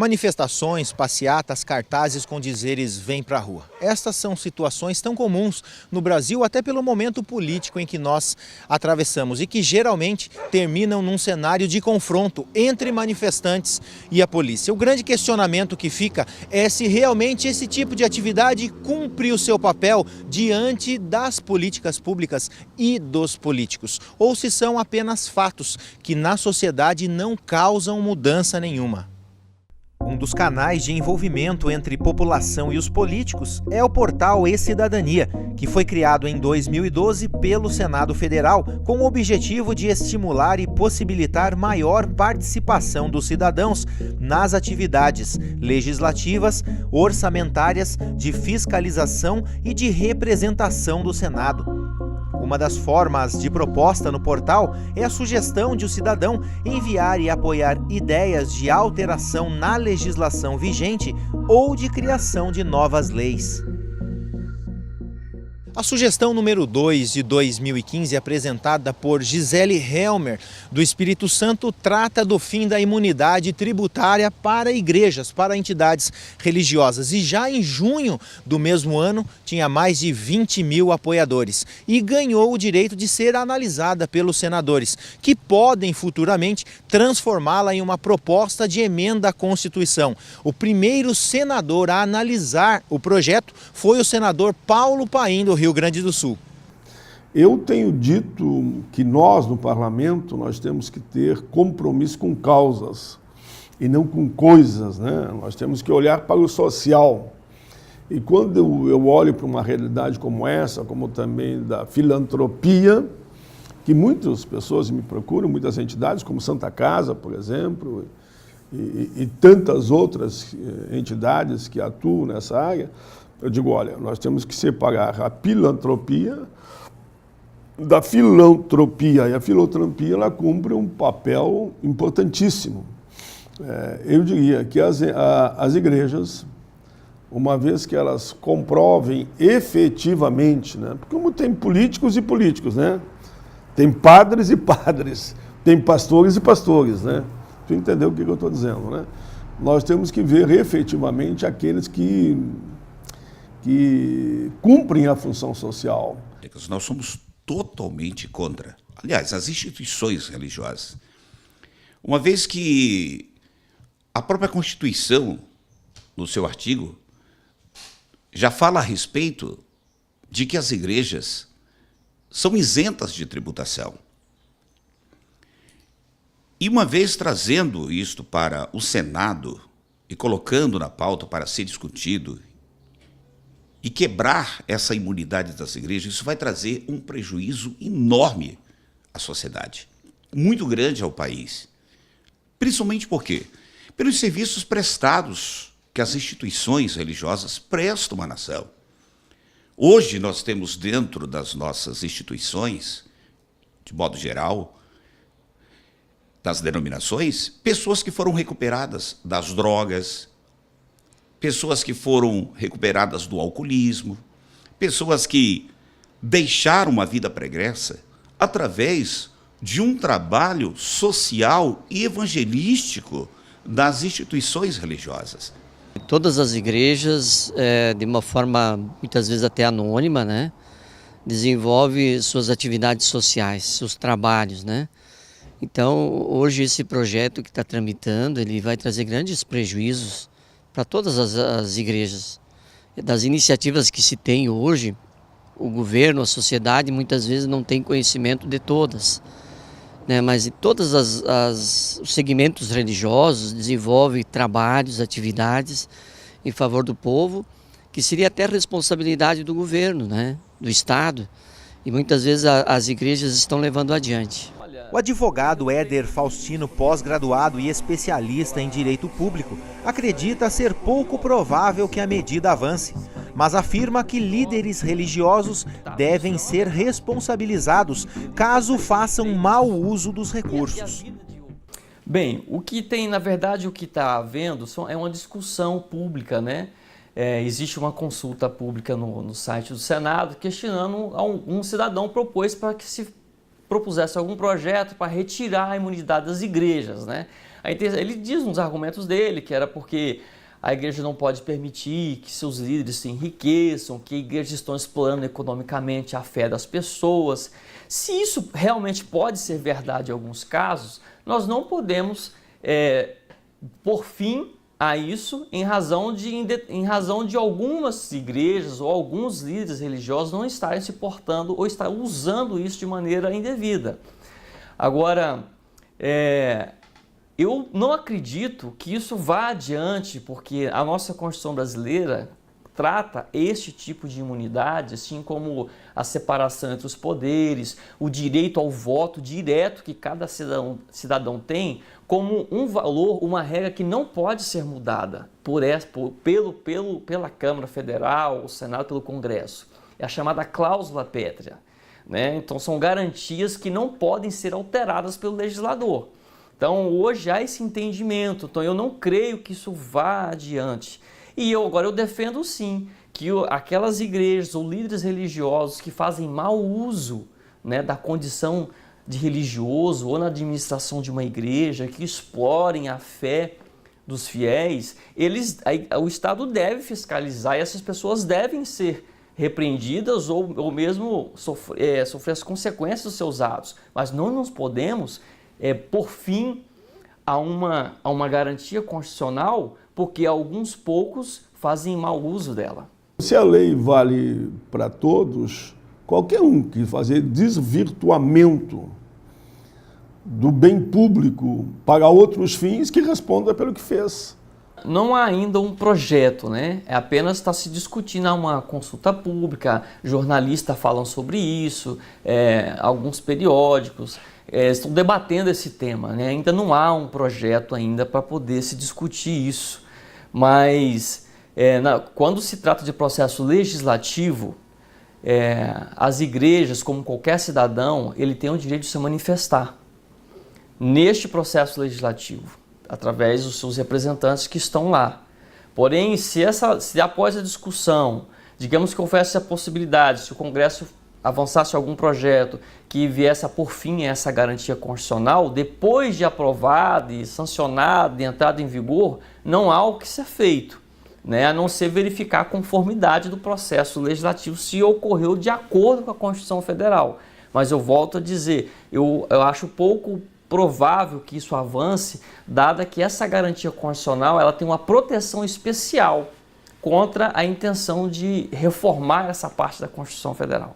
Manifestações, passeatas, cartazes com dizeres "vem pra rua". Estas são situações tão comuns no Brasil, até pelo momento político em que nós atravessamos e que geralmente terminam num cenário de confronto entre manifestantes e a polícia. O grande questionamento que fica é se realmente esse tipo de atividade cumpre o seu papel diante das políticas públicas e dos políticos, ou se são apenas fatos que na sociedade não causam mudança nenhuma. Um dos canais de envolvimento entre população e os políticos é o portal E-Cidadania, que foi criado em 2012 pelo Senado Federal com o objetivo de estimular e possibilitar maior participação dos cidadãos nas atividades legislativas, orçamentárias, de fiscalização e de representação do Senado. Uma das formas de proposta no portal é a sugestão de o cidadão enviar e apoiar ideias de alteração na legislação vigente ou de criação de novas leis. A sugestão número 2 de 2015, apresentada por Gisele Helmer, do Espírito Santo, trata do fim da imunidade tributária para igrejas, para entidades religiosas. E já em junho do mesmo ano, tinha mais de 20 mil apoiadores e ganhou o direito de ser analisada pelos senadores, que podem futuramente transformá-la em uma proposta de emenda à Constituição. O primeiro senador a analisar o projeto foi o senador Paulo Paim, do Rio Grande do Sul. Eu tenho dito que nós, no parlamento, nós temos que ter compromisso com causas e não com coisas, né? Nós temos que olhar para o social. E quando eu olho para uma realidade como essa, como também da filantropia, que muitas pessoas me procuram, muitas entidades, como Santa Casa, por exemplo, e tantas outras entidades que atuam nessa área, eu digo, olha, nós temos que separar a pilantropia da filantropia. E a filantropia, ela cumpre um papel importantíssimo. Eu diria que as igrejas, uma vez que elas comprovem efetivamente, né? Porque como tem políticos e políticos, né? Tem padres e padres, tem pastores e pastores, né? Você entendeu o que eu estou dizendo, né? Nós temos que ver efetivamente aqueles que cumprem a função social. Nós somos totalmente contra, aliás, as instituições religiosas. Uma vez que a própria Constituição, no seu artigo, já fala a respeito de que as igrejas são isentas de tributação. E uma vez trazendo isto para o Senado e colocando na pauta para ser discutido e quebrar essa imunidade das igrejas, isso vai trazer um prejuízo enorme à sociedade, muito grande ao país. Principalmente por quê? Pelos serviços prestados que as instituições religiosas prestam à nação. Hoje nós temos dentro das nossas instituições, de modo geral, das denominações, pessoas que foram recuperadas das drogas, pessoas que foram recuperadas do alcoolismo, pessoas que deixaram uma vida pregressa através de um trabalho social e evangelístico das instituições religiosas. Todas as igrejas, de uma forma muitas vezes até anônima, né, desenvolvem suas atividades sociais, seus trabalhos, né? Então, hoje esse projeto que está tramitando, ele vai trazer grandes prejuízos para todas as igrejas. Das iniciativas que se tem hoje, o governo, a sociedade, muitas vezes não tem conhecimento de todas, né? Mas todos os segmentos religiosos desenvolvem trabalhos, atividades em favor do povo, que seria até responsabilidade do governo, né? Do Estado, e muitas vezes as igrejas estão levando adiante. O advogado Éder Faustino, pós-graduado e especialista em direito público, acredita ser pouco provável que a medida avance, mas afirma que líderes religiosos devem ser responsabilizados caso façam mau uso dos recursos. Bem, o que tem, na verdade, o que está havendo é uma discussão pública, né? Existe uma consulta pública no site do Senado questionando, um cidadão propôs para que se propusesse algum projeto para retirar a imunidade das igrejas, né? Ele diz nos argumentos dele que era porque a igreja não pode permitir que seus líderes se enriqueçam, que a igreja está explorando economicamente a fé das pessoas. Se isso realmente pode ser verdade em alguns casos, nós não podemos pôr fim a isso em razão de algumas igrejas ou alguns líderes religiosos não estarem se portando ou estarem usando isso de maneira indevida. Agora, eu não acredito que isso vá adiante, porque a nossa Constituição brasileira trata este tipo de imunidade, assim como a separação entre os poderes, o direito ao voto direto que cada cidadão tem, como um valor, uma regra que não pode ser mudada pela Câmara Federal, o Senado, pelo Congresso. É a chamada cláusula pétrea, né? Então são garantias que não podem ser alteradas pelo legislador. Então hoje há esse entendimento, então eu não creio que isso vá adiante. E agora eu defendo sim que aquelas igrejas ou líderes religiosos que fazem mau uso, né, da condição de religioso ou na administração de uma igreja, que explorem a fé dos fiéis, o Estado deve fiscalizar e essas pessoas devem ser repreendidas ou mesmo sofrer as consequências dos seus atos. Mas não nos podemos por fim a uma garantia constitucional porque alguns poucos fazem mau uso dela. Se a lei vale para todos, qualquer um que fazer desvirtuamento do bem público para outros fins, que responda pelo que fez. Não há ainda um projeto, né? Apenas está se discutindo uma consulta pública, jornalistas falam sobre isso, alguns periódicos estão debatendo esse tema, né? Ainda não há um projeto ainda para poder se discutir isso, mas quando se trata de processo legislativo, as igrejas, como qualquer cidadão, ele tem o direito de se manifestar neste processo legislativo, através dos seus representantes que estão lá. Porém, se após a discussão, digamos que houvesse a possibilidade, se o Congresso avançasse algum projeto que viesse a pôr fim a essa garantia constitucional, depois de aprovado e sancionado e entrado em vigor, não há o que ser feito, né? A não ser verificar a conformidade do processo legislativo se ocorreu de acordo com a Constituição Federal. Mas eu volto a dizer, eu acho pouco provável que isso avance, dada que essa garantia constitucional ela tem uma proteção especial contra a intenção de reformar essa parte da Constituição Federal.